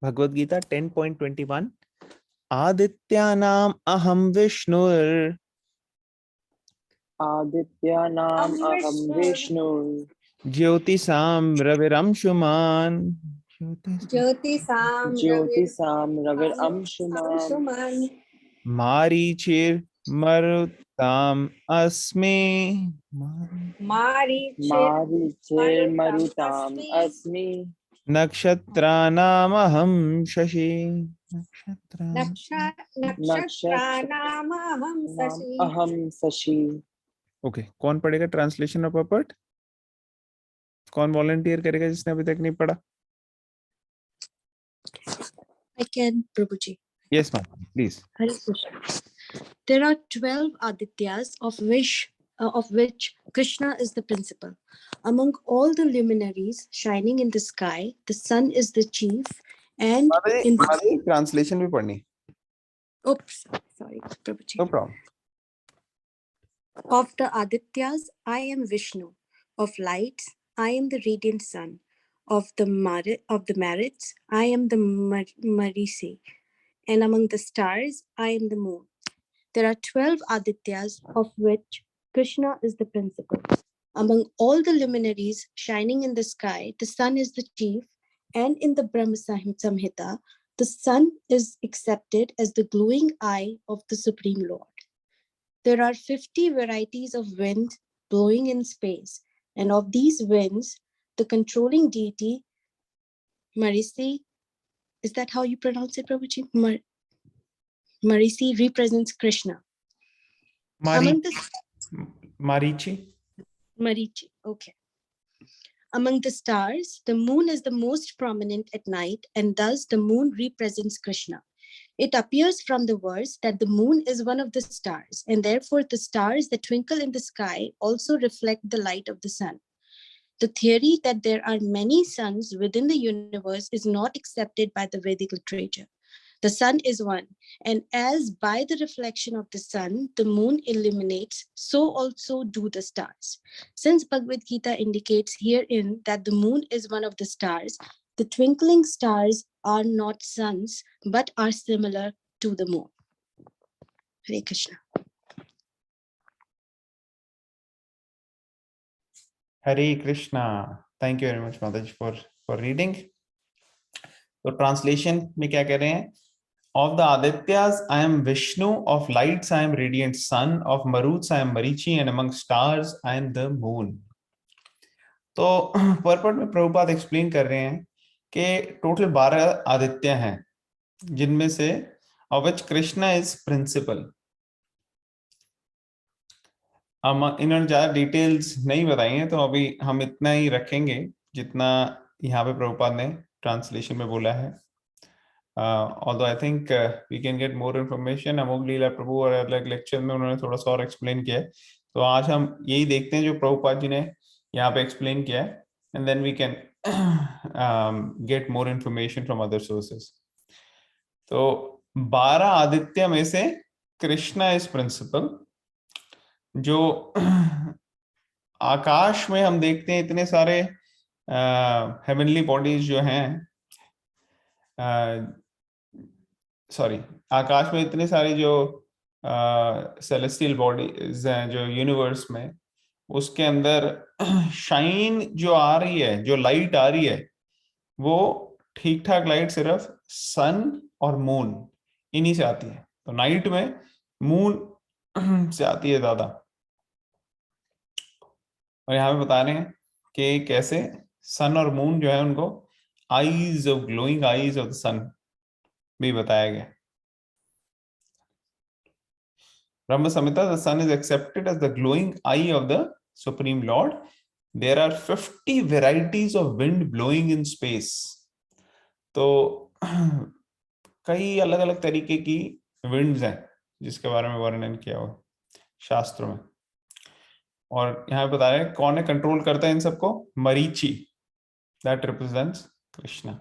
भगवद गीता 10.21 आदित्यानाम अहम विष्णुर आदित्यानाम अहम विष्णु ज्योतिषां रविरंशुमान् ज्योतिषां रविरंशुमान् मारीचिर्मरुताम् अस्मि मारीचिर्मरुताम् अस्मि नक्षत्राणामहं शशि नक्षत्राणामहं शशि। अहम शशि। ओके, कौन पढ़ेगा ट्रांसलेशन ऑफ पोपट? कौन वॉलंटियर करेगा जिसने अभी तक नहीं पढ़ा? I can, Prabhuji. Yes, ma'am. Please. Hare Krishna. There are 12 Adityas of which Krishna is the principal. Among all the luminaries shining in the sky, the sun is the chief, and in the translation भी पढ़नी. oops, sorry, Prabhuji. No problem. Of the Adityas, I am Vishnu. Of lights, I am the radiant sun. Of the merits, I am the Marisi. And among the stars, I am the moon. There are 12 Adityas, of which Krishna is the principal. Among all the luminaries shining in the sky, the sun is the chief, and in the Brahma Samhita, the sun is accepted as the glowing eye of the Supreme Lord. There are 50 varieties of wind blowing in space, and of these winds, the controlling deity, Marisi, is that how you pronounce it, Prabhuji? Marisi represents Krishna. Marichi. Marichi, okay. Among the stars, the moon is the most prominent at night, and thus the moon represents Krishna. It appears from the verse that the moon is one of the stars, and therefore the stars that twinkle in the sky also reflect the light of the sun. The theory that there are many suns within the universe is not accepted by the Vedic literature. The sun is one, and as by the reflection of the sun, the moon illuminates, so also do the stars. Since Bhagavad Gita indicates herein that the moon is one of the stars, the twinkling stars are not suns, but are similar to the moon. Hare Krishna. Hare Krishna. Thank you very much, Mataji, for reading. तो translation में क्या कह रहे हैं? Of the Adityas, I am Vishnu. Of lights, I am radiant sun. Of Maruts, I am Marichi. And among stars, I am the moon. तो पर्पट में Prabhupada explain कर रहे हैं कि टोटल 12 आदित्य हैं, जिनमें से of which Krishna is principal. इन्होंने ज्यादा डिटेल्स नहीं बताई हैं, तो अभी हम इतना ही रखेंगे जितना यहाँ पे प्रभुपाद ने ट्रांसलेशन में बोला है. Although I think we can get more information. अमोघ लीला प्रभु और अलग लेक्चर में उन्होंने थोड़ा सा और एक्सप्लेन किया है, तो आज हम यही देखते हैं जो प्रभुपाद जी ने यहाँ पे एक्सप्लेन किया है, and then we can get more information from other sources. तो 12 आदित्य में से कृष्णा इज प्रिंसिपल. जो आकाश में हम देखते हैं इतने सारे हेवनली बॉडीज जो हैं, सॉरी, आकाश में इतने सारे जो सेलेस्टियल बॉडीज हैं जो यूनिवर्स में, उसके अंदर शाइन जो आ रही है, जो लाइट आ रही है, वो ठीक ठाक लाइट सिर्फ सन और मून इन्हीं से आती है. तो नाइट में मून से आती है ज्यादा. और यहाँ पे बता रहे हैं कि कैसे सन और मून जो है उनको eyes of glowing eyes of the sun भी बताया गया. Brahma Samhita, the sun is accepted as the glowing eye of the supreme lord. There are 50 varieties of wind blowing in space. तो कई अलग अलग तरीके की विंड्स हैं जिसके बारे में वर्णन किया हुआ शास्त्रों में. और यहाँ बता रहे हैं कौन है कंट्रोल करता है इन सबको? Marichi, that represents Krishna.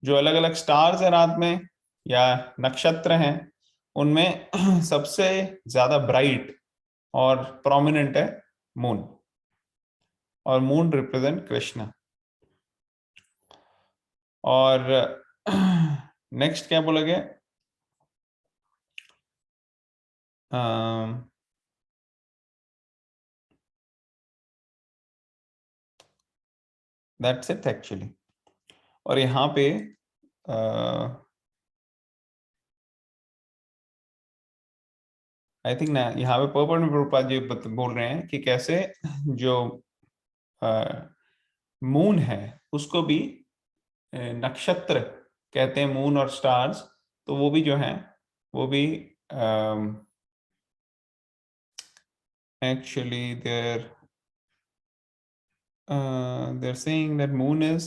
जो अलग अलग स्टार्स हैं रात में या नक्षत्र हैं, उनमें सबसे ज्यादा ब्राइट और प्रोमिनेंट है मून, और मून रिप्रेजेंट कृष्णा. और नेक्स्ट क्या बोला गया? That's it actually. और यहाँ पे आई थिंक ना, यहाँ पे पर्पट में प्रभुपाद जी बोल रहे हैं कि कैसे जो मून है उसको भी नक्षत्र कहते हैं, मून और स्टार्स, तो वो भी जो है वो भी actually they're saying that moon is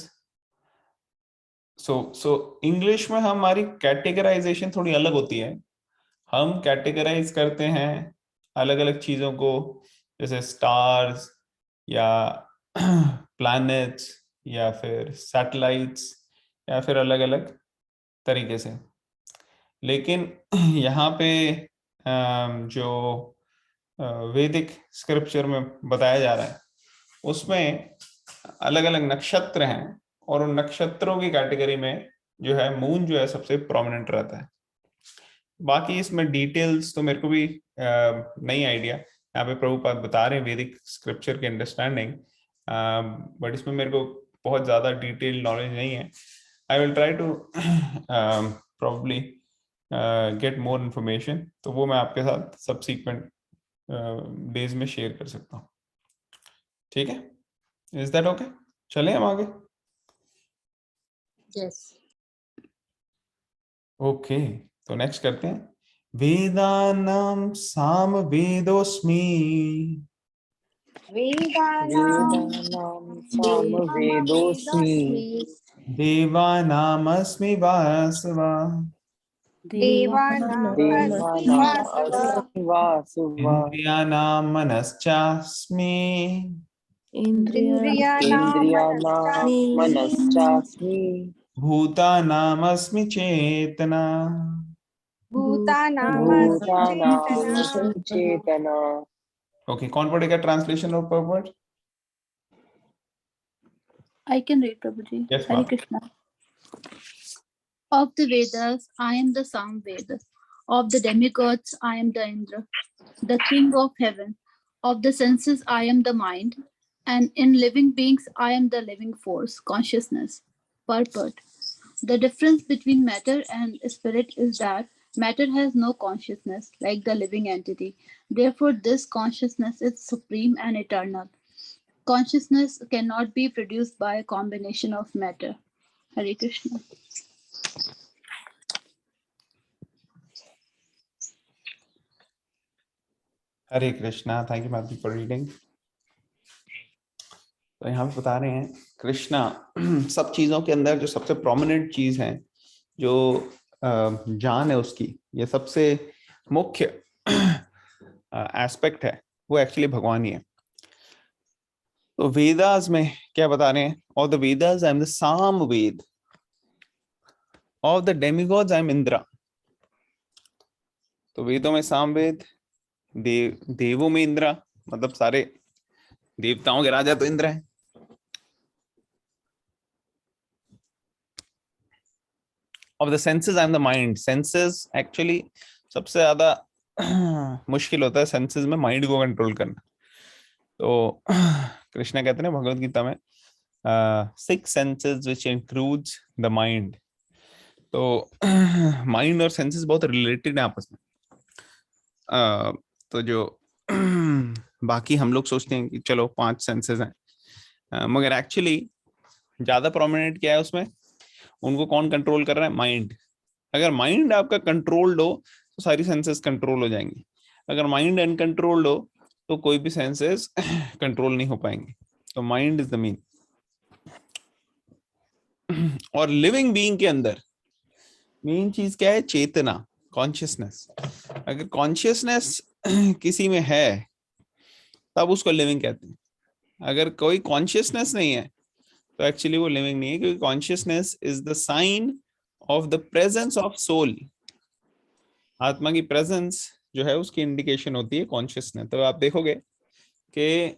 so English में हमारी कैटेगराइजेशन थोड़ी अलग होती है। हम कैटेगराइज करते हैं अलग अलग चीजों को, जैसे स्टार्स या प्लैनेट्स या फिर सैटेलाइट्स या फिर अलग अलग तरीके से। लेकिन यहाँ पे जो वैदिक स्क्रिप्चर में बताया जा रहा है उसमें अलग अलग नक्षत्र हैं, और उन नक्षत्रों की कैटेगरी में जो है मून जो है सबसे प्रोमिनेंट रहता है। बाकी इसमें डिटेल्स तो मेरे को भी नहीं आइडिया, यहाँ पे प्रभुपाद बता रहे हैं वैदिक स्क्रिप्चर के अंडरस्टैंडिंग, बट इसमें मेरे को बहुत ज्यादा डिटेल नॉलेज नहीं है। I will try to probably get more information, तो वो मैं आपके साथ सबसीक्वेंट डेज में शेयर कर सकता हूँ। ठीक है, इज दैट ओके? चले हम आगे। Yes. ओके, तो नेक्स्ट करते हैं। वेदानां साम वेदोस्मि, वेदानां सामवेदोऽस्मि, देवानामस्मि वासवा, देवानाम् अस्मि वासुवा, इंद्रियाणां मनश्चास्मि, इन्द्रियाणां मनश्चास्मि, भूतानामस्मि चेतना। भूतानामस्मि चेतना। ओके, कौन पढ़ेगा translation of पर्पट? I can read, Prabhuji. Yes, Hare ma'am. Krishna. Of the Vedas, I am the Samveda. Of the demigods, I am the Indra, the king of heaven. Of the senses, I am the mind. And in living beings, I am the living force, consciousness. Purport. The difference between matter and spirit is that matter has no consciousness like the living entity. Therefore, this consciousness is supreme and eternal. Consciousness cannot be produced by a combination of matter. Hare Krishna. Hare Krishna, thank you ma'am for reading. तो यहाँ पे बता रहे हैं कृष्णा सब चीजों के अंदर जो सबसे प्रोमिनेंट चीज है, जो जान है उसकी, ये सबसे मुख्य एस्पेक्ट है, वो एक्चुअली भगवान ही है। तो वेदास में क्या बता रहे हैं? Of the Vedas I am the Sama Veda, of the demigods I am Indra. तो वेदों में सामवेद, देवों में इंद्रा, मतलब सारे देवताओं के राजा तो इंद्र है। Of the senses I am the mind. Senses actually सबसे ज्यादा मुश्किल होता है सेंसेस में माइंड को कंट्रोल करना। तो कृष्णा कहते हैं भगवत गीता में 6 senses which includes the mind। तो माइंड और सेंसेस बहुत रिलेटेड है आपस में। तो जो बाकी हम लोग सोचते हैं कि चलो 5 सेंसेस हैं, मगर एक्चुअली ज्यादा प्रोमिनेंट क्या है उसमें? उनको कौन कंट्रोल कर रहा है? माइंड। अगर माइंड आपका कंट्रोल्ड हो तो सारी सेंसेस कंट्रोल हो जाएंगी। अगर माइंड अनकंट्रोल्ड हो तो कोई भी सेंसेस कंट्रोल नहीं हो पाएंगे। तो माइंड इज द मेन। और लिविंग बीइंग के अंदर मेन चीज क्या है? चेतना, कॉन्शियसनेस। अगर कॉन्शियसनेस किसी में है तब उसको लिविंग कहते हैं। अगर कोई कॉन्शियसनेस नहीं है तो एक्चुअली वो लिविंग नहीं है, क्योंकि consciousness is the sign of the presence of soul. आत्मा की प्रेजेंस जो है उसकी इंडिकेशन होती है कॉन्शियसनेस। तो आप देखोगे कि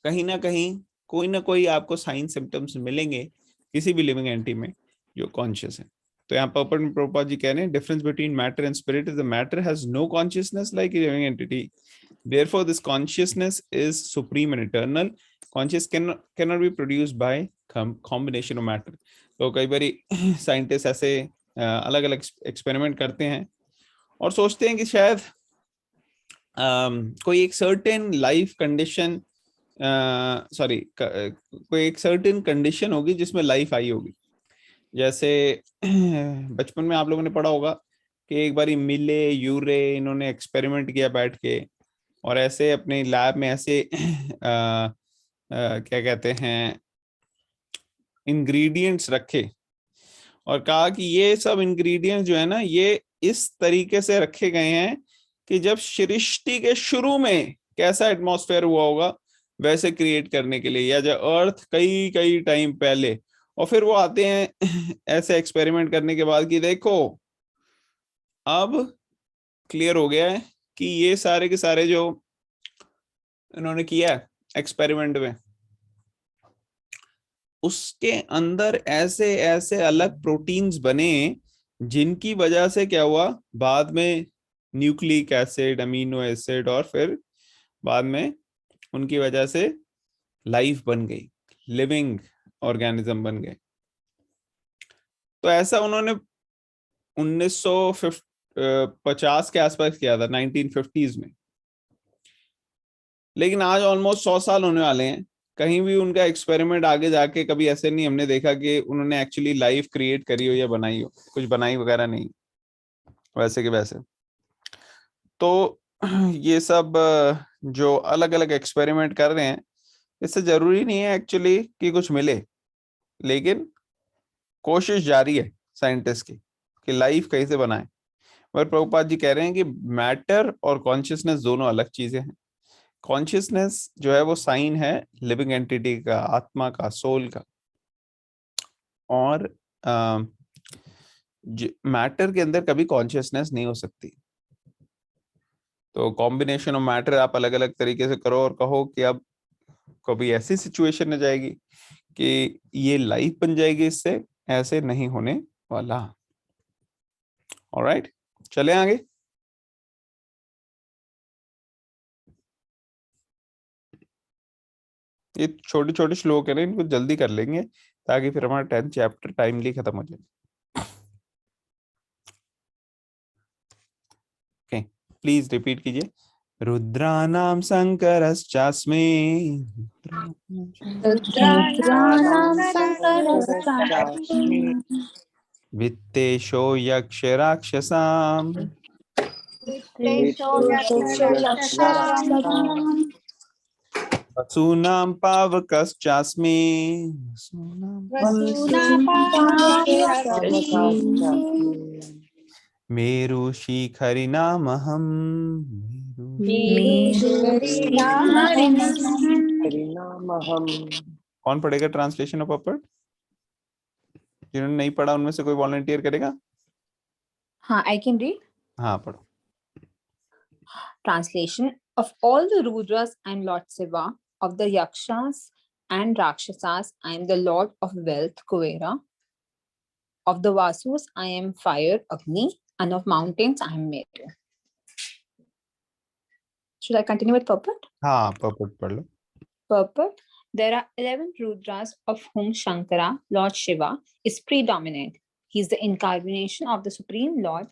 कहीं ना कहीं कोई ना कोई आपको साइन सिम्टम्स मिलेंगे किसी भी लिविंग एंटिटी में, जो कॉन्शियस है। तो यहाँ पर्पट में प्रभुपाद जी कह रहे हैं difference between matter and spirit is the matter has no consciousness like a living entity, therefore this consciousness is supreme and eternal. Conscious cannot be produced by combination of matter. तो कई बारी साइंटिस्ट ऐसे अलग अलग experiment करते हैं और सोचते हैं कि शायद कोई एक सर्टेन लाइफ कंडीशन कोई एक सर्टेन कंडीशन होगी जिसमें लाइफ आई होगी। जैसे बचपन में आप लोगों ने पढ़ा होगा कि एक बारी मिले यूरे इन्होंने एक्सपेरिमेंट किया बैठ के और ऐसे अपने लैब में ऐसे क्या कहते हैं इंग्रेडिएंट्स रखे और कहा कि ये सब इंग्रेडिएंट्स जो है ना ये इस तरीके से रखे गए हैं कि जब सृष्टि के शुरू में कैसा एटमॉस्फेयर हुआ होगा वैसे क्रिएट करने के लिए, या जब अर्थ कई कई टाइम पहले। और फिर वो आते हैं ऐसे एक्सपेरिमेंट करने के बाद कि देखो अब क्लियर हो गया है कि ये सारे के सारे जो इन्होंने किया है एक्सपेरिमेंट में उसके अंदर ऐसे ऐसे अलग प्रोटीन्स बने जिनकी वजह से क्या हुआ बाद में न्यूक्लिक एसिड, अमीनो एसिड और फिर बाद में उनकी वजह से लाइफ बन गई, लिविंग ऑर्गेनिज्म बन गए। तो ऐसा उन्होंने 1950 के आसपास किया था, 1950s में। लेकिन आज ऑलमोस्ट 100 साल होने वाले हैं, कहीं भी उनका एक्सपेरिमेंट आगे जाके कभी ऐसे नहीं हमने देखा कि उन्होंने एक्चुअली लाइफ क्रिएट करी हो या बनाई हो, कुछ बनाई वगैरह नहीं वैसे के वैसे। तो ये सब जो अलग अलग एक्सपेरिमेंट कर रहे हैं इससे जरूरी नहीं है एक्चुअली कि कुछ मिले, लेकिन कोशिश जारी है साइंटिस्ट की कि लाइफ कैसे बनाए। पर प्रभुपाद जी कह रहे हैं कि मैटर और कॉन्शियसनेस दोनों अलग चीजें हैं। कॉन्शियसनेस जो है वो साइन है लिविंग एंटिटी का, आत्मा का, सोल का, और मैटर के अंदर कभी कॉन्शियसनेस नहीं हो सकती। तो कॉम्बिनेशन ऑफ मैटर आप अलग अलग तरीके से करो और कहो कि अब कभी ऐसी सिचुएशन आ जाएगी कि ये लाइफ बन जाएगी, इससे ऐसे नहीं होने वाला। ऑलराइट, चले आगे। ये छोटे छोटे श्लोक है ना, इनको जल्दी कर लेंगे ताकि फिर हमारा 10th चैप्टर टाइमली खत्म हो जाए। ओके, प्लीज रिपीट कीजिए। रुद्रानाम शंकरश्चास्मि, रुद्राणां चास्मि वित्तेशो यक्ष राक्षसाम, वसूनां पावकश्चास्मि, मेरु शिखरिणामहम्, हरिनामहम्। कौन पढ़ेगा ट्रांसलेशन ऑफ अपर? जिन्होंने नहीं पढ़ा उनमें से कोई वॉलंटियर करेगा? हाँ, I can read. हाँ पढ़ो। Translation of all the Rudras, I am Lord Shiva. Of the Yakshas and Rakshasas, I am the Lord of Wealth, Kuvera. Of the Vasus, I am Fire, Agni, and of mountains, I am Meru. Should I continue with Purport? हाँ पढ़ लो। Purport. There are 11 Rudras, of whom Shankara, Lord Shiva, is predominant. He is the incarnation of the Supreme Lord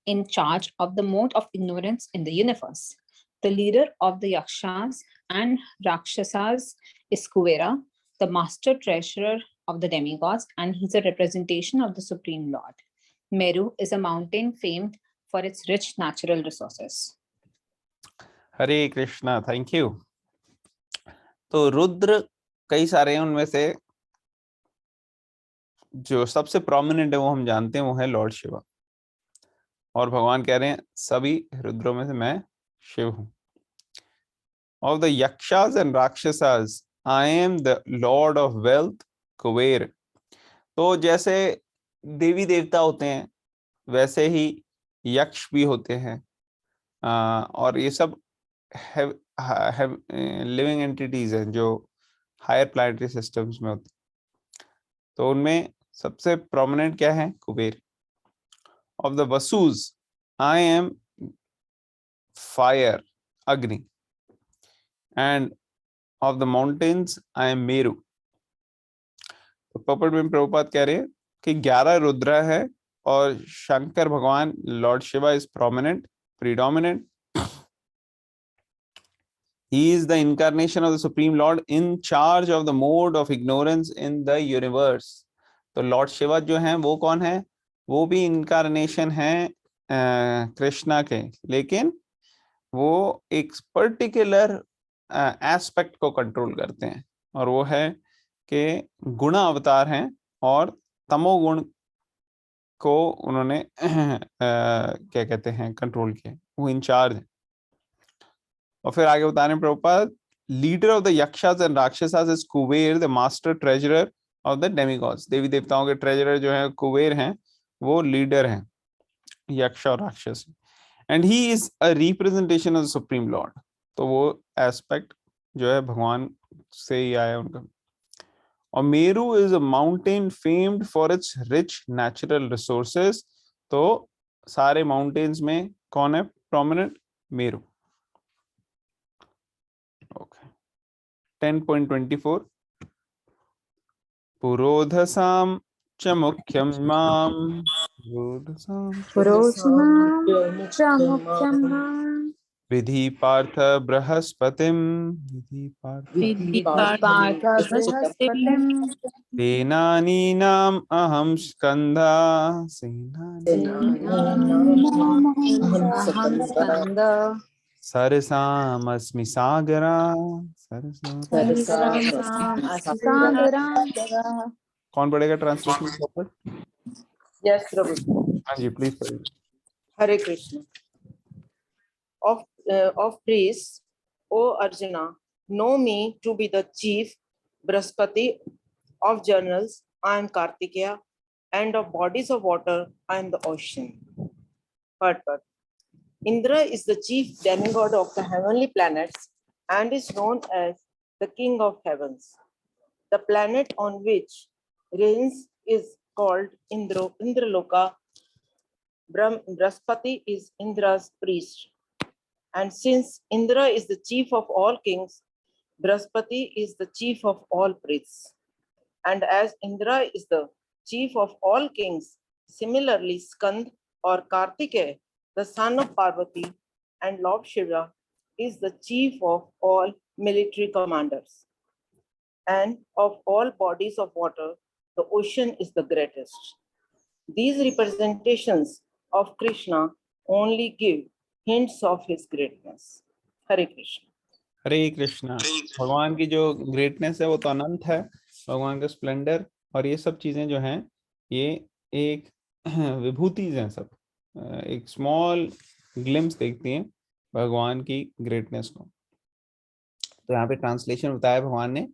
in charge of the mode of ignorance in the universe. The leader of the Yakshas and Rakshasas is Kuvera, the master treasurer of the demigods, and he's a representation of the Supreme Lord. Meru is a mountain famed for its rich natural resources. Hare Krishna, thank you. तो रुद्र कई सारे हैं, उनमें से जो सबसे prominent है वो हम जानते हैं, वो है लॉर्ड शिवा। और भगवान कह रहे हैं सभी रुद्रों में से मैं शिव हूं। Of the yakshas and rakshasas, I am the lord of wealth, Kuber. तो जैसे देवी देवता होते हैं वैसे ही यक्ष भी होते हैं, और ये सब लिविंग एंटिटीज हैं जो हायर प्लैनेटरी सिस्टम्स में होते हैं। तो उनमें सबसे प्रोमिनेंट क्या है? Kuber. Of the Vasus I am fire, Agni. And of the mountains I am Meru. तो पॉपट में प्रभुपाद कह रहे हैं कि 11 रुद्र है और शंकर भगवान Lord Shiva is prominent, predominant. He is the incarnation of the Supreme Lord in charge of the mode of ignorance in the universe. तो लॉर्ड शिवा जो हैं वो कौन है? वो भी इनकारनेशन है कृष्णा के, लेकिन वो एक पर्टिकुलर एस्पेक्ट को कंट्रोल करते हैं और वो है कि गुण अवतार हैं और तमोगुण को उन्होंने क्या कहते हैं कंट्रोल किया, वो इंचार्ज है. और फिर आगे बता रहे हैं Prabhupada, leader of the Yakshas and Rakshasas is Kuber, the master treasurer of the demigods. देवी देवताओं के ट्रेजरर जो है कुबेर हैं, वो लीडर हैं यक्ष और राक्षस. And he is a representation of the supreme Lord. तो वो एस्पेक्ट जो है भगवान से ही आया उनका. और Meru is a mountain famed for its rich natural resources. तो सारे माउंटेन्स में कौन है प्रोमिनेंट? मेरू. Okay. 10.24 पुरोधसां च मुख्यं मां विधि पार्थ बृहस्पतिं सेनानीनाम् अहं स्कंधा. सरसामस्मि सागरा. कौन पढ़ेगा ट्रांसलेशन? Yes, Prabhu. हाँ जी, प्लीज पढ़िए. Hare Krishna. Of priests, O Arjuna, know me to be the chief Brahaspati. Of journals, I am Kartikeya, and of bodies of water, I am the ocean. But Indra is the chief demigod of the heavenly planets and is known as the king of heavens. The planet on which reigns is called Indraloka. Brahaspati is Indra's priest. And since Indra is the chief of all kings, Brahaspati is the chief of all priests. And as Indra is the chief of all kings, similarly Skand or Kartikeya, the son of Parvati, and Lord Shiva is the chief of all military commanders. And of all bodies of water, the ocean is the greatest. These representations of Krishna only give hints of his greatness. Hare Krishna. हरे कृष्णा. भगवान की जो greatness है वो तो अनंत है, भगवान का Splendor और ये सब चीजें जो हैं ये एक विभूतिज हैं. सब एक स्मॉल ग्लिम्स देखती हैं भगवान की ग्रेटनेस को. तो यहाँ पे ट्रांसलेशन बताया भगवान ने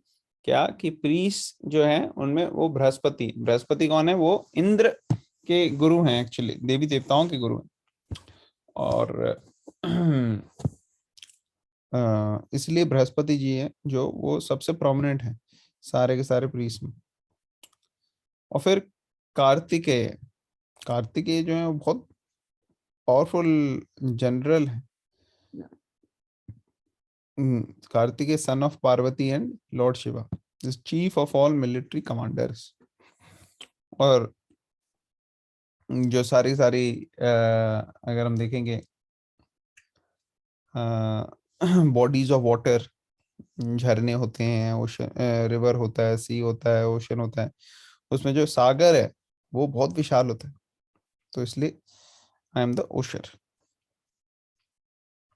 क्या कि प्रीस्ट जो है उनमें वो बृहस्पति कौन है? वो इंद्र के गुरु हैं, एक्चुअली देवी देवताओं के गुरु हैं. और इसलिए बृहस्पति जी है जो वो सबसे प्रोमिनेंट है सारे के सारे प्रीस्ट में. और फिर कार्तिकेय जो है वो बहुत पावरफुल जनरल है. Kartikeya son of Parvati and Lord Shiva is chief of all military commanders. और जो सारी अगर हम देखेंगे बॉडीज ऑफ वाटर, झरने होते हैं, ओशन रिवर होता है, सी होता है, ओशन होता है, उसमें जो सागर है वो बहुत विशाल होता है. तो इसलिए आई एम द ओशर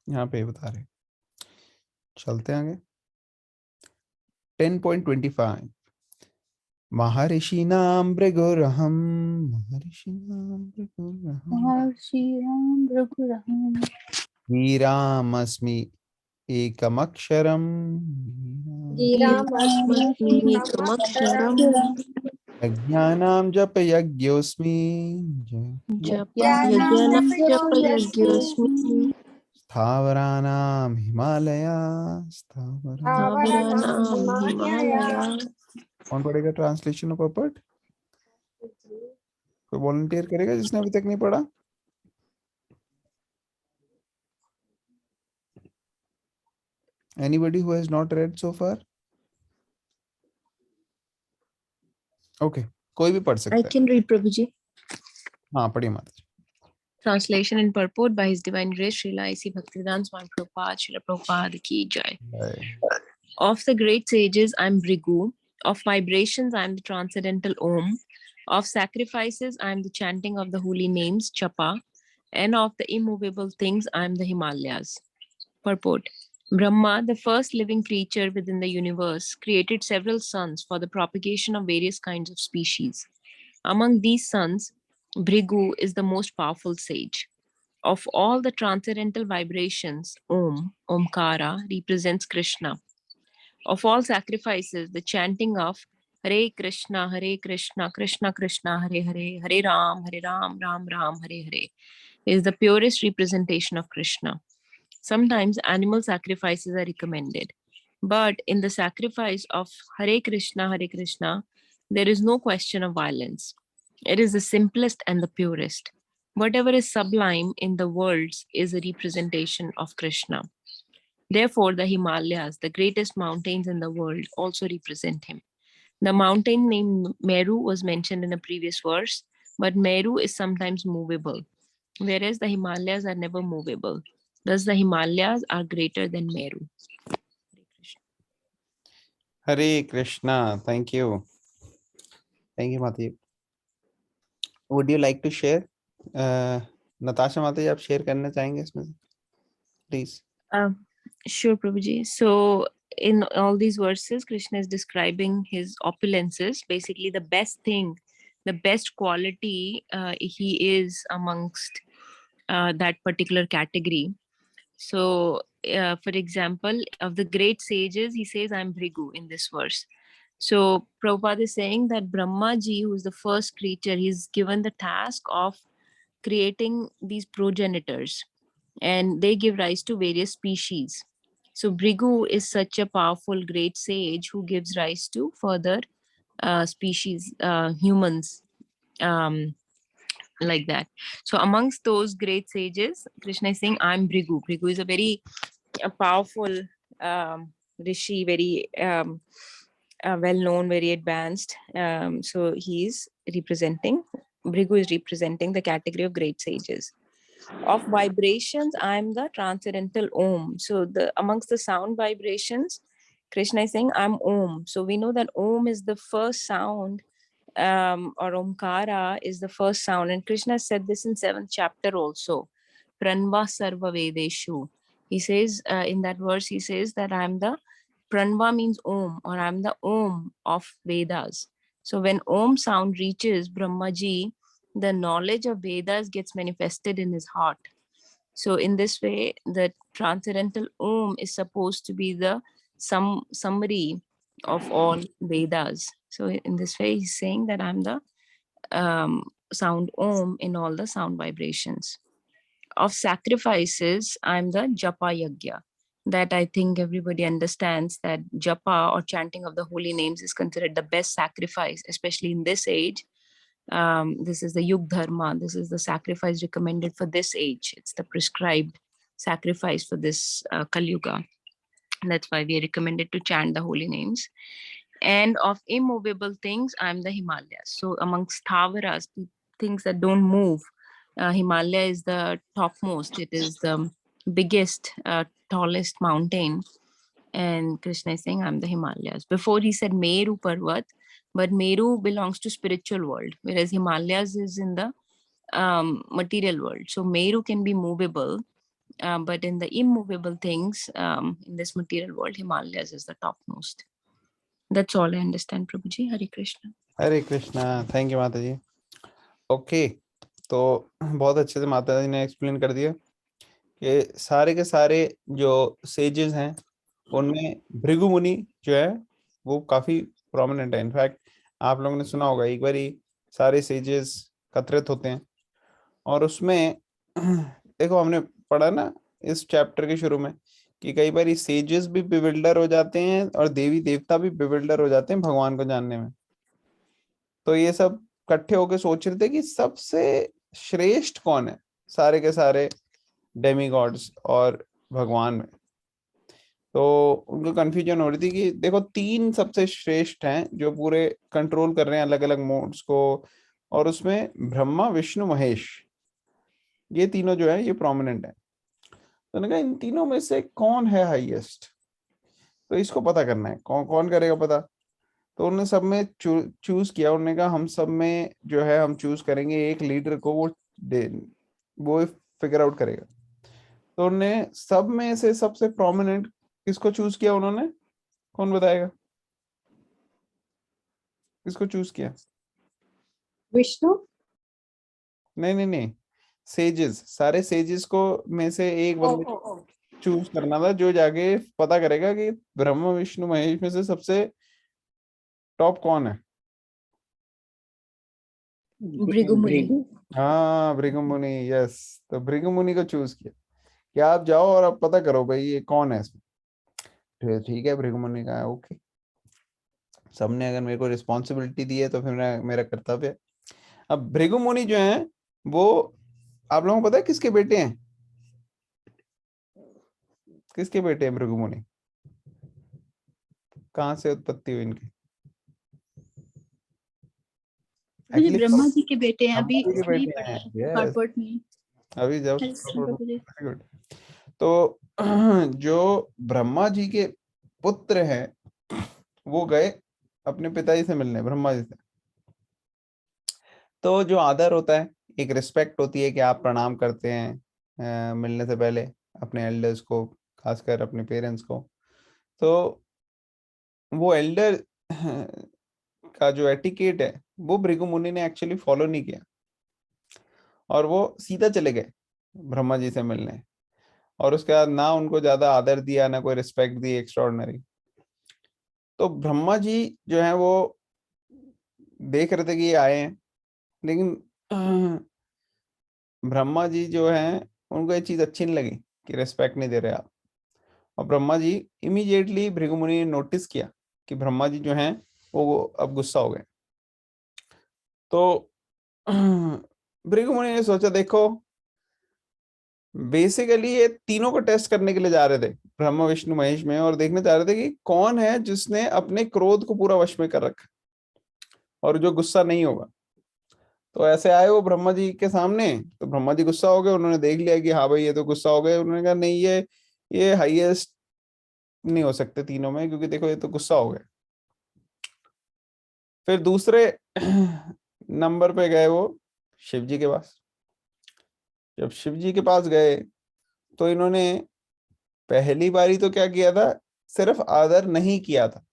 यहाँ पे बता रहे. चलते हैं आगे. 10.25 महर्षिणां भृगुरहं वीरामस्मि एकमक्षरम् यज्ञानां जपयज्ञोऽस्मि स्थावराणां हिमालया. कौन पढ़ेगा ट्रांसलेशन ऑफ पोपट? कोई वॉलंटियर करेगा जिसने अभी तक नहीं पढ़ा? Anybody who has not read so far? Okay, कोई भी पढ़ I सकता है. can read, Prabhuji. हाँ पढ़िए माता जी. Translation and purport by His Divine Grace, Srila A.C. Bhaktivedanta Swami Prabhupada, Srila Prabhupada Ki Jai. Of the great sages, I am Bhrigu. Of vibrations, I am the transcendental Om. Of sacrifices, I am the chanting of the holy names, Chapa. And of the immovable things, I am the Himalayas. Purport. Brahma, the first living creature within the universe, created several sons for the propagation of various kinds of species. Among these sons, Bhrigu is the most powerful sage. Of all the transcendental vibrations, Om, Omkara, represents Krishna. Of all sacrifices, the chanting of Hare Krishna, Krishna Krishna, Hare Hare, Hare Ram, Ram Ram, Hare Hare, is the purest representation of Krishna. Sometimes animal sacrifices are recommended, but in the sacrifice of Hare Krishna, there is no question of violence. It is the simplest and the purest. Whatever is sublime in the worlds is a representation of Krishna. Therefore, the Himalayas, the greatest mountains in the world, also represent him. The mountain named Meru was mentioned in a previous verse, but Meru is sometimes movable, whereas the Himalayas are never movable. Thus, the Himalayas are greater than Meru. Hare Krishna. Thank you. Thank you, Mata ji. Would you like to share? Natasha Mata ji, आप share करना चाहेंगे इसमें से? Please. Sure, Prabhuji. So, in all these verses, Krishna is describing his opulences, basically the best thing, the best quality he is amongst that particular category. So, for example, of the great sages, he says, I'm Bhrigu in this verse. So, Prabhupada is saying that Brahma Ji, who is the first creature, he's given the task of creating these progenitors, and they give rise to various species. So, Bhrigu is such a powerful, great sage who gives rise to further species, humans, like that. So amongst those great sages, Krishna is saying, I'm Bhrigu. Bhrigu is a very powerful rishi, very well-known, very advanced. So he's representing, Bhrigu is representing the category of great sages. Of vibrations, I'm the transcendental Om. So the amongst the sound vibrations, Krishna is saying, I'm Om. So we know that Om is the first sound, or Omkara is the first sound. And Krishna said this in 7th chapter also. Pranva Sarva Vedeshu. He says in that verse, he says that I'm the Pranva means Om, or I'm the Om of Vedas. So when Om sound reaches Brahmaji, the knowledge of Vedas gets manifested in his heart. So in this way, the transcendental Om is supposed to be the summary of all Vedas. So in this way, he's saying that I'm the sound Om in all the sound vibrations. Of sacrifices, I'm the Japa Yagya. That I think everybody understands that Japa or chanting of the holy names is considered the best sacrifice, especially in this age. This is the Yug Dharma. This is the sacrifice recommended for this age. It's the prescribed sacrifice for this Kali Yuga. That's why we are recommended to chant the holy names. And of immovable things, I'm the Himalayas. So amongst Thavaras, things that don't move, Himalaya is the topmost. It is the biggest, tallest mountain. And Krishna is saying, I'm the Himalayas. Before he said Meru Parvat, but Meru belongs to spiritual world, whereas Himalayas is in the material world. So Meru can be movable, but in the immovable things, in this material world, Himalayas is the topmost. That's all I understand, Prabhuji. Hare Krishna. Hare Krishna. Thank you, Mata ji. Okay. तो बहुत अच्छे से माता जी ने explain कर दिया कि सारे के सारे जो सेजेस हैं उनमें भृगु मुनि जो है वो काफी प्रोमिनेंट है. इनफैक्ट आप लोगों ने सुना होगा एक बार ही सारे सेजेस एकत्रित होते हैं और उसमें देखो हमने पढ़ा ना इस चैप्टर के शुरू में कि कई बार सेजेस भी बिविल्डर हो जाते हैं और देवी देवता भी बिविल्डर हो जाते हैं भगवान को जानने में. तो ये सब इकट्ठे होकर सोच रहे थे कि सबसे श्रेष्ठ कौन है सारे के सारे डेमीगॉड्स और भगवान में। तो उनको कंफ्यूजन हो रही थी कि देखो 3 सबसे श्रेष्ठ हैं जो पूरे कंट्रोल कर रहे हैं अलग अलग मोड्स को, और उसमें ब्रह्मा विष्णु महेश ये तीनों जो है ये प्रोमिनेंट है। तो उन्होंने कहा इन तीनों में से कौन है हाईएस्ट, तो इसको पता करना है, कौन कौन करेगा पता। तो उन्होंने सब में चूज किया, उन्होंने कहा हम सब में जो है हम चूज करेंगे एक लीडर को, वो फिगर आउट करेगा। तो उन्होंने सब में से सबसे प्रोमिनेंट किसको चूज किया उन्होंने, कौन बताएगा किसको चूज किया? विष्णु। नहीं नहीं नहीं, सेजेस, सारे सेजेस को में से एक बंदे चूज करना था जो जाके पता करेगा कि ब्रह्मा विष्णु महेश में से सबसे टॉप कौन है। भृगु मुनि। हाँ भृगु मुनि, यस। तो भृगु मुनि को चूज किया कि आप जाओ और आप पता करो भाई ये कौन है इसमें। ठीक है, भृगु मुनि का ओके, सबने अगर मेरे को रिस्पॉन्सिबिलिटी दी है तो फिर मेरा कर्तव्य है। अब भृगु मुनि जो है वो आप लोगों को पता है किसके बेटे हैं? किसके बेटे हैं भृगु मुनि? कहाँ से उत्पत्ति हुई इनकी? मुझे ब्रह्मा जी के बेटे हैं, अभी ब्रह्मा जी के नहीं बेटे पढ़ा हैं, है yes। पार्ट में। अभी जब Very very good। तो जो ब्रह्मा जी के पुत्र हैं वो गए अपने पिताजी से मिलने, ब्रह्मा जी से। तो जो आदर होता है, एक रिस्पेक्ट होती है कि आप प्रणाम करते हैं मिलने से पहले अपने एल्डर्स को, खासकर अपने पेरेंट्स को। तो वो एल्डर का जो एटिकेट है वो भृगु मुनि ने एक्चुअली फॉलो नहीं किया, और वो सीधा चले गए ब्रह्मा जी से मिलने, और उसके बाद ना उनको ज्यादा आदर दिया ना कोई रिस्पेक्ट दी एक्स्ट्राऑर्डिनरी। तो ब्रह्मा जी जो है वो देख रहे थे कि ये आए हैं, लेकिन ब्रह्मा जी जो हैं उनको ये चीज अच्छी नहीं लगी कि रिस्पेक्ट नहीं दे रहे आप। और ब्रह्मा जी इमीडिएटली भृगु मुनि ने नोटिस किया कि ब्रह्मा जी जो हैं वो अब गुस्सा हो गए। तो भृगु मुनि ने सोचा देखो बेसिकली ये तीनों को टेस्ट करने के लिए जा रहे थे ब्रह्मा विष्णु महेश में, और देखने जा रहे थे कि कौन है जिसने अपने क्रोध को पूरा वश में कर रखा और जो गुस्सा नहीं होगा। तो ऐसे आए वो ब्रह्मा जी के सामने, तो ब्रह्मा जी गुस्सा हो गए, उन्होंने देख लिया कि हाँ भाई ये तो गुस्सा हो गए। उन्होंने कहा नहीं ये हाईएस्ट नहीं हो सकते तीनों में, क्योंकि देखो ये तो गुस्सा हो गए। फिर दूसरे नंबर पे गए वो शिव जी के पास। जब शिव जी के पास गए तो इन्होंने पहली बारी तो क्या किया था, सिर्फ आदर नहीं किया था।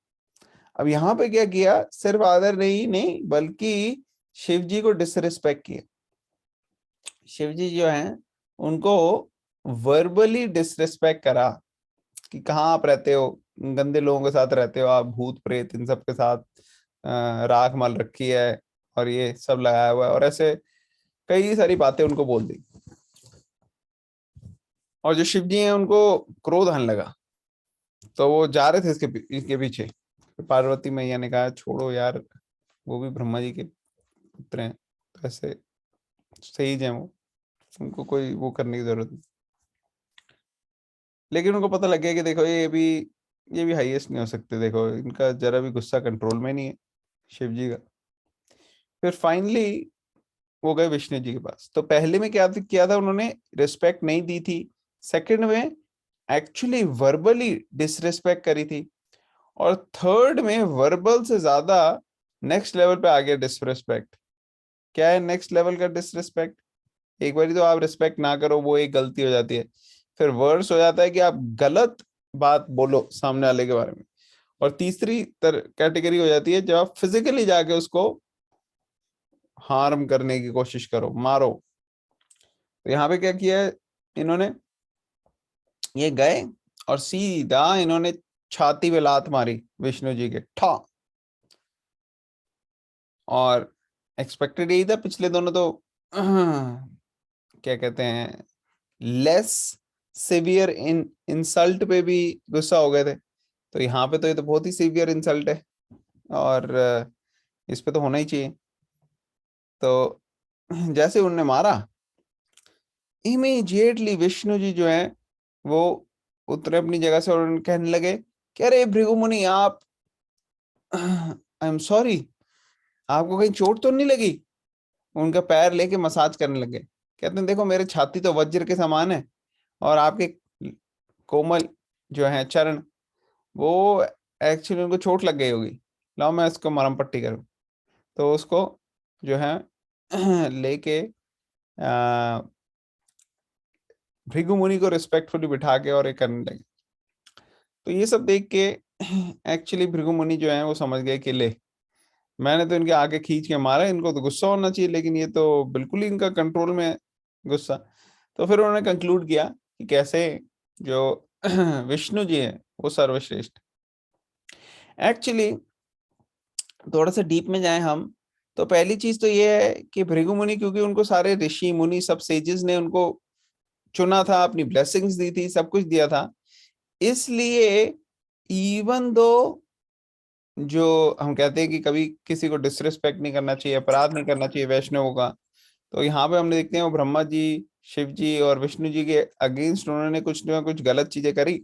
अब यहाँ पे क्या किया, सिर्फ आदर नहीं बल्कि शिव जी को डिसरिस्पेक्ट किया। शिव जी जो हैं उनको वर्बली डिसरिस्पेक्ट करा कि कहाँ आप रहते हो, गंदे लोगों के साथ रहते हो आप, भूत प्रेत इन सब के साथ राख मल रखी है और ये सब लगाया हुआ है, और ऐसे कई सारी बातें उनको बोल दी। और जो शिव जी हैं उनको क्रोध आने लगा, तो वो जा रहे थे इसके पीछे। पार्वती मैया ने कहा छोड़ो यार, वो भी ब्रह्मा जी के पुत्र हैं, तो ऐसे सही है वो, उनको कोई वो करने की जरूरत नहीं। लेकिन उनको पता लग गया कि देखो ये भी हाईएस्ट नहीं हो सकते, देखो इनका जरा भी गुस्सा कंट्रोल में नहीं है शिव जी का। फिर फाइनली वो गए विष्णु जी के पास। तो पहले में क्या किया था, उन्होंने रिस्पेक्ट नहीं दी थी। सेकंड में एक्चुअली वर्बली डिसरिस्पेक्ट करी थी, और थर्ड में वर्बल से ज्यादा नेक्स्ट लेवल पे आ गया डिसरिस्पेक्ट। क्या है नेक्स्ट लेवल का डिसरिस्पेक्ट? एक बारी तो आप रिस्पेक्ट ना करो, वो एक गलती हो जाती है। फिर वर्स हो जाता है कि आप गलत बात बोलो सामने वाले के बारे में। और तीसरी कैटेगरी हो जाती है जब आप फिजिकली जाके उसको हार्म करने की कोशिश करो, मारो। तो यहाँ पे क्या किया है इन्होंने, ये गए और सीधा इन्होंने छाती पे लात मारी विष्णु जी के, ठा। और एक्सपेक्टेड यही था, पिछले दोनों तो क्या कहते हैं लेस सिवियर इंसल्ट पे भी गुस्सा हो गए थे। तो यहाँ पे तो ये तो बहुत ही सिवियर इंसल्ट है, और इस पे तो होना ही चाहिए। तो जैसे उनने मारा, इमीडिएटली विष्णु जी जो है वो उतरे अपनी जगह से और उन्हें कहने लगे कि अरे भृगु मुनि, आप, आई एम सॉरी, आपको कहीं चोट तो नहीं लगी? उनका पैर लेके मसाज करने लगे। कहते हैं देखो मेरे छाती तो वज्र के समान है और आपके कोमल जो है चरण, वो एक्चुअली उनको चोट लग गई होगी, लाओ मैं इसको मरहम पट्टी करूं। तो उसको जो है लेके भृगु मुनि को रिस्पेक्टफुली बिठा के और ये करने लगे। तो ये सब देख के एक्चुअली भृगु मुनि जो है वो समझ गए कि ले, मैंने तो इनके आगे खींच के मारा, इनको तो गुस्सा होना चाहिए, लेकिन ये तो बिल्कुल ही इनका कंट्रोल में है गुस्सा। तो फिर उन्होंने कंक्लूड किया कि कैसे जो विष्णु जी है वो सर्वश्रेष्ठ। एक्चुअली थोड़ा सा डीप में जाएं हम, तो पहली चीज तो ये है कि भृगु मुनि, क्योंकि उनको सारे ऋषि मुनि सब सेजेस ने उनको चुना था, अपनी ब्लेसिंग्स दी थी, सब कुछ दिया था, इसलिए इवन दो जो हम कहते हैं कि कभी किसी को डिसरिस्पेक्ट नहीं करना चाहिए, अपराध नहीं करना चाहिए वैष्णवों का, तो यहाँ पे हमने देखते हैं वो ब्रह्मा जी, शिव जी और विष्णु जी के अगेंस्ट उन्होंने कुछ ना कुछ गलत चीजें करी,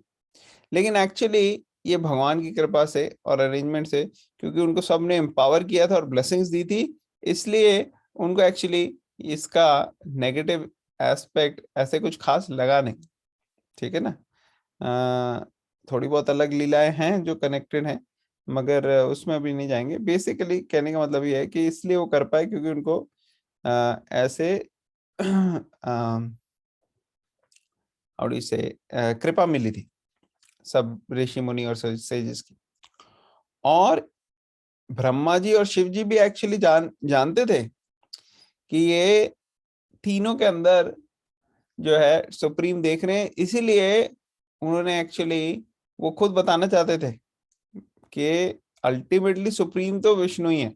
लेकिन एक्चुअली ये भगवान की कृपा से और अरेंजमेंट से, क्योंकि उनको सबने एम्पावर किया था और ब्लेसिंग्स दी थी, इसलिए उनको एक्चुअली इसका नेगेटिव एस्पेक्ट ऐसे कुछ खास लगा नहीं। ठीक है ना? थोड़ी बहुत अलग लीलाएं हैं जो कनेक्टेड हैं, मगर उसमें अभी नहीं जाएंगे। बेसिकली कहने का मतलब ये है कि इसलिए वो कर पाए क्योंकि उनको ऐसे और इसे कृपा मिली थी सब ऋषि मुनि और सेजेस की। और ब्रह्मा जी और शिव जी भी एक्चुअली जानते थे कि ये तीनों के अंदर जो है सुप्रीम देख रहे हैं, इसीलिए उन्होंने एक्चुअली वो खुद बताना चाहते थे कि अल्टीमेटली सुप्रीम तो विष्णु ही है।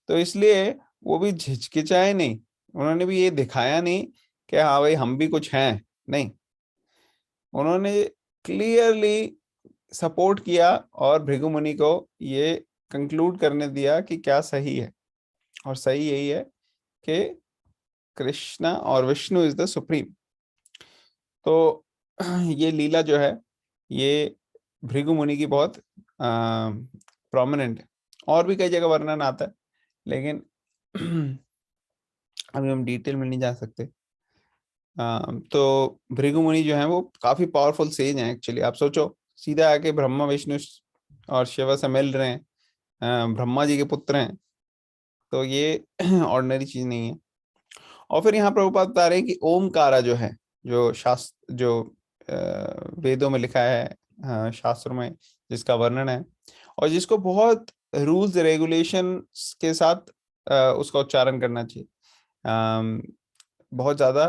तो इसलिए वो भी झिझकिचाए नहीं, उन्होंने भी ये दिखाया नहीं कि हाँ भाई हम भी कुछ हैं, नहीं, उन्होंने क्लियरली सपोर्ट किया और भृगु मुनि को ये कंक्लूड करने दिया कि क्या सही है, और सही यही है कि कृष्णा और विष्णु इज द सुप्रीम। तो ये लीला जो है ये भृगु मुनि की बहुत प्रोमिनेंट है, और भी कई जगह वर्णन आता है, लेकिन अभी हम डिटेल में नहीं जा सकते। तो भृगु मुनि जो है वो काफी पावरफुल सेज हैं एक्चुअली। आप सोचो, सीधा आके ब्रह्मा विष्णु और शिव से मिल रहे हैं, ब्रह्मा जी के पुत्र हैं, तो ये ऑर्डिनरी चीज नहीं है। और फिर यहाँ प्रभुपाद बता रहे हैं कि ओमकारा जो है, जो शास्त्र जो वेदों में लिखा है, शास्त्रों में जिसका वर्णन है, और जिसको बहुत रूल्स रेगुलेशन के साथ उसका उच्चारण करना चाहिए। बहुत ज्यादा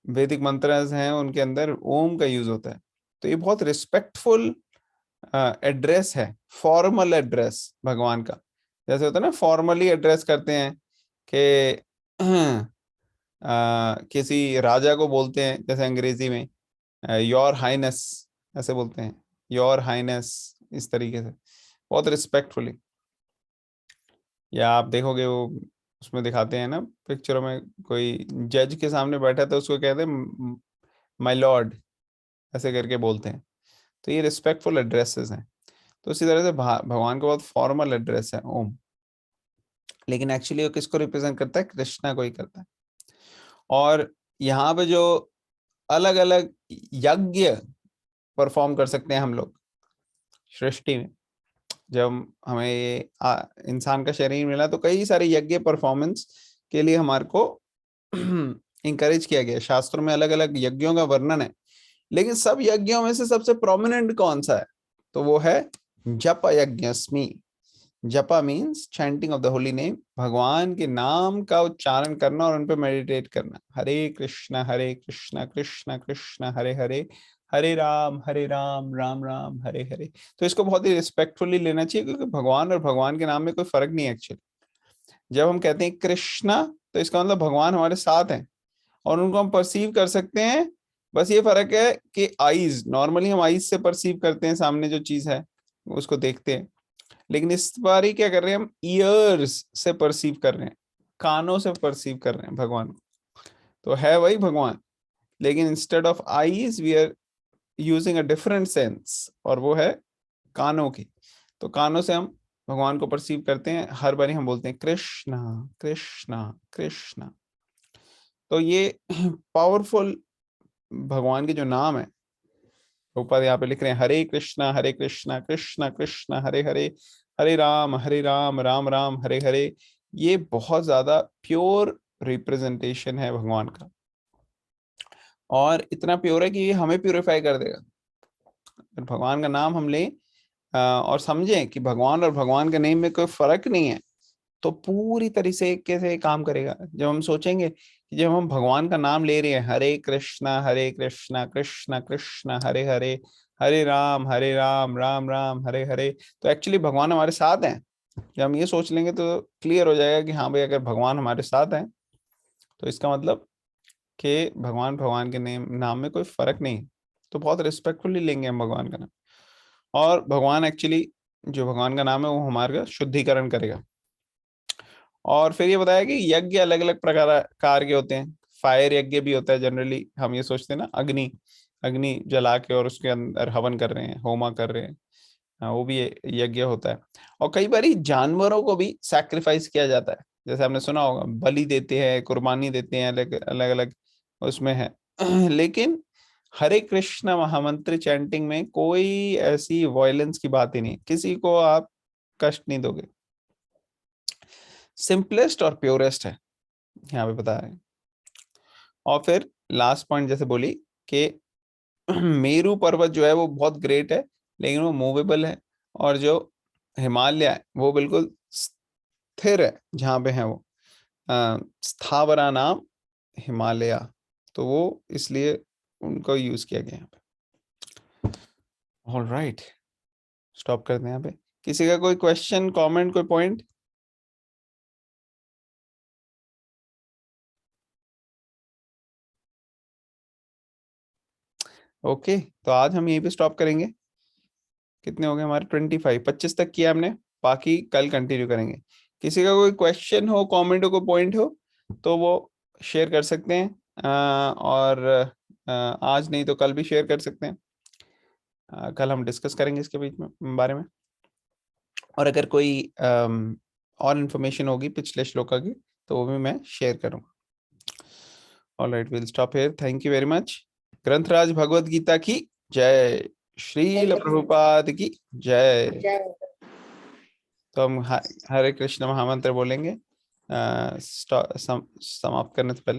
वैदिक मंत्र हैं उनके अंदर ओम का यूज होता है, तो ये बहुत रिस्पेक्टफुल एड्रेस है, फॉर्मल एड्रेस भगवान का। जैसे होता है ना, फॉर्मली एड्रेस करते हैं कि किसी राजा को बोलते हैं, जैसे अंग्रेजी में योर हाइनेस ऐसे बोलते हैं, योर हाइनेस, इस तरीके से बहुत रिस्पेक्टफुली। या आप देखोगे वो उसमें दिखाते हैं ना पिक्चरों में, कोई जज के सामने बैठा तो उसको कहते हैं माय लॉर्ड, ऐसे करके बोलते हैं। तो ये रिस्पेक्टफुल एड्रेसेस हैं। तो इसी तरह से भगवान का बहुत फॉर्मल एड्रेस है ओम, लेकिन एक्चुअली वो किसको रिप्रेजेंट करता है? कृष्णा को ही करता है। और यहाँ पे जो अलग अलग यज्ञ परफॉर्म कर सकते हैं हम लोग सृष्टि में, जब हमें ये इंसान का शरीर मिला तो कई सारे यज्ञ परफॉर्मेंस के लिए हमारे को इंकरेज किया गया। शास्त्रों में अलग अलग यज्ञों का वर्णन है, लेकिन सब यज्ञों में से सबसे प्रोमिनेंट कौन सा है? तो वो है जप यज्ञस्मि। जपा means chanting of the holy name, भगवान के नाम का उच्चारण करना और उन पे मेडिटेट करना। हरे कृष्णा कृष्णा कृष्णा हरे हरे, हरे राम राम राम हरे हरे। तो इसको बहुत ही रिस्पेक्टफुली लेना चाहिए, क्योंकि भगवान और भगवान के नाम में कोई फर्क नहीं है एक्चुअली। जब हम कहते हैं कृष्णा, तो इसका मतलब भगवान हमारे साथ हैं और उनको हम परसीव कर सकते हैं। बस ये फर्क है कि आईज, नॉर्मली हम आईज से परसीव करते हैं, सामने जो चीज है उसको देखते हैं, लेकिन इस बार ही क्या कर रहे हैं हम, ईयर्स से परसीव कर रहे हैं, कानों से परसीव कर रहे हैं भगवान को। तो है वही भगवान, लेकिन instead of eyes we are using a different sense, और वो है कानों की। तो कानों से हम भगवान को परसीव करते हैं, हर बारी हम बोलते हैं कृष्णा कृष्णा कृष्णा। तो ये पावरफुल भगवान के जो नाम है, ऊपर यहाँ पे लिख रहे हैं हरे कृष्णा कृष्णा कृष्णा हरे हरे, हरे राम राम राम हरे हरे। ये बहुत ज्यादा प्योर रिप्रेजेंटेशन है भगवान का, और इतना प्योर है कि ये हमें प्यूरिफाई कर देगा। अगर भगवान का नाम हम लें और समझें कि भगवान और भगवान के नेम में कोई फर्क नहीं है, तो पूरी तरह से कैसे काम करेगा। जब हम सोचेंगे कि जब हम भगवान का नाम ले रहे हैं, हरे कृष्णा कृष्णा कृष्णा हरे हरे, हरे राम राम राम हरे हरे, तो एक्चुअली भगवान हमारे साथ हैं। जब हम ये सोच लेंगे तो क्लियर हो जाएगा कि हाँ भाई, अगर भगवान हमारे साथ हैं तो इसका मतलब कि भगवान के नाम में कोई फर्क नहीं। तो बहुत रिस्पेक्टफुली लेंगे हम भगवान का नाम, और भगवान एक्चुअली जो भगवान का नाम है वो हमारा शुद्धिकरण करेगा। और फिर ये बताया कि यज्ञ अलग अलग प्रकार के होते हैं। फायर यज्ञ भी होता है, जनरली हम ये सोचते हैं ना, अग्नि अग्नि जला के और उसके अंदर हवन कर रहे हैं, होमा कर रहे हैं, वो भी यज्ञ होता है। और कई बार जानवरों को भी सैक्रिफाइस किया जाता है, जैसे आपने सुना होगा, बलि देते हैं, कुर्बानी देते हैं, अलग अलग उसमें है। लेकिन हरे कृष्ण महामंत्र चैंटिंग में कोई ऐसी वायलेंस की बात ही नहीं, किसी को आप कष्ट नहीं दोगे, सिंपलेस्ट और प्योरेस्ट है यहाँ पे बता रहे हैं। और फिर लास्ट पॉइंट जैसे बोली कि मेरू पर्वत जो है वो बहुत ग्रेट है, लेकिन वो मूवेबल है, और जो हिमालय है वो बिल्कुल स्थिर है, जहाँ पे है वो स्थावरा नाम हिमालय, तो वो इसलिए उनको यूज किया गया यहाँ पे। ऑल राइट, स्टॉप करते हैं यहाँ पे। किसी का कोई क्वेश्चन, कमेंट, कोई पॉइंट? ओके, तो आज हम यहीं पे स्टॉप करेंगे। कितने हो गए हमारे? 25 तक किया हमने, बाकी कल कंटिन्यू करेंगे। किसी का कोई क्वेश्चन हो, कमेंट हो, कोई पॉइंट हो तो वो शेयर कर सकते हैं, और आज नहीं तो कल भी शेयर कर सकते हैं। कल हम डिस्कस करेंगे इसके बीच में बारे में, और अगर कोई और इन्फॉर्मेशन होगी पिछले श्लोका की तो वो भी मैं शेयर करूंगा। All right, will stop here. Thank you very much. Granthraj Bhagavad Gita की जय, श्रील प्रभुपाद की जय। तो हम हरे कृष्ण महामंत्र बोलेंगे समाप्त करने से पहले।